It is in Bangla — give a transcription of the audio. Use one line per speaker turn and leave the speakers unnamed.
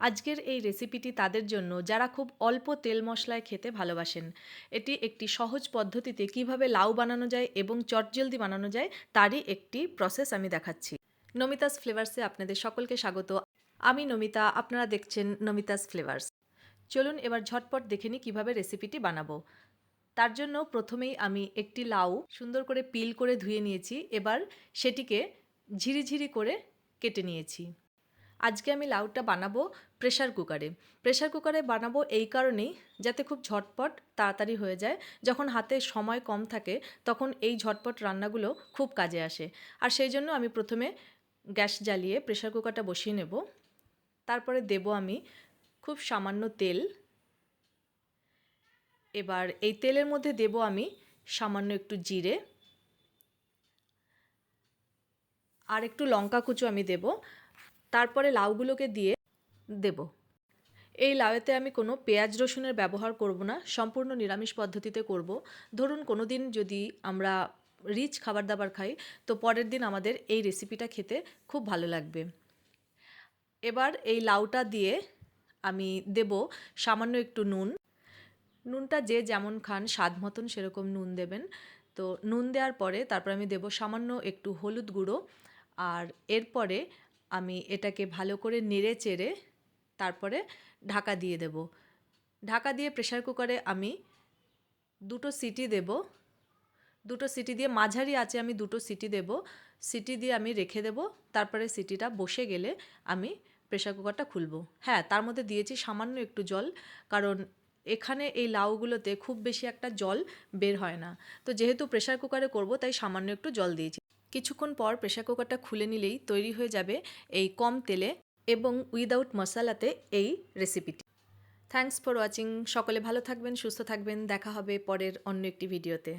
আজকের এই রেসিপিটি তাদের জন্য যারা খুব অল্প তেল মশলায় খেতে ভালোবাসেন। এটি একটি সহজ পদ্ধতিতে কিভাবে লাউ বানানো যায় এবং চটজলদি বানানো যায় তারই একটি প্রসেস আমি দেখাচ্ছি। নমিতাস ফ্লেভার্সে আপনাদের সকলকে স্বাগত। আমি নমিতা, আপনারা দেখছেন নমিতাস ফ্লেভার্স। চলুন এবার ঝটপট দেখে নিই কীভাবে রেসিপিটি বানাবো। তার জন্য প্রথমেই আমি একটি লাউ সুন্দর করে পিল করে ধুয়ে নিয়েছি। এবার সেটিকে ঝিরিঝিরি করে কেটে নিয়েছি। আজকে আমি লাউটা বানাবো প্রেশার কুকারে। প্রেশার কুকারে বানাবো এই কারণেই যাতে খুব ঝটপট তাড়াতাড়ি হয়ে যায়। যখন হাতে সময় কম থাকে তখন এই ঝটপট রান্নাগুলো খুব কাজে আসে। আর সেই জন্য আমি প্রথমে গ্যাস জ্বালিয়ে প্রেশার কুকারটা বসিয়ে নেব। তারপরে দেব আমি খুব সামান্য তেল। এবার এই তেলের মধ্যে দেব আমি সামান্য একটু জিরে আর একটু লঙ্কা কুচো আমি দেব। তারপরে লাউগুলোকে দিয়ে দেব। এই লাউতে আমি কোনো পেঁয়াজ রসুনের ব্যবহার করব না, সম্পূর্ণ নিরামিষ পদ্ধতিতে করব। ধরুন কোনো দিন যদি আমরা রিচ খাবার দাবার খাই তো পরের দিন আমাদের এই রেসিপিটা খেতে খুব ভালো লাগবে। এবার এই লাউটা দিয়ে আমি দেব সামান্য একটু নুন। নুনটা যে যেমন খান স্বাদ মতন সেরকম নুন দেবেন। তো নুন দেওয়ার পরে তারপর আমি দেব সামান্য একটু হলুদ গুঁড়ো। আর এরপরে আমি এটাকে ভালো করে নেড়ে চেড়ে তারপরে ঢাকা দিয়ে দেব। ঢাকা দিয়ে প্রেশার কুকারে আমি দুটো সিটি দেব। দুটো সিটি দিয়ে মাঝারি আঁচে আমি দুটো সিটি দেব। সিটি দিয়ে আমি রেখে দেব। তারপরে সিটিটা বসে গেলে আমি প্রেশার কুকারটা খুলব। হ্যাঁ, তার মধ্যে দিয়েছি সামান্য একটু জল, কারণ এখানে এই লাউগুলোতে খুব বেশি একটা জল বের হয় না। তো যেহেতু প্রেশার কুকারে করব তাই সামান্য একটু জল দিয়েছি। কিছুক্ষণ পর প্রেশার কুকারটা খুলে নিলেই তৈরি হয়ে যাবে এই কম তেলে এবং উইদাউট মশলাতে এই রেসিপিটি। Thanks for watching. সকলে ভালো থাকবেন, সুস্থ থাকবেন। দেখা হবে পরের অন্য একটি ভিডিওতে।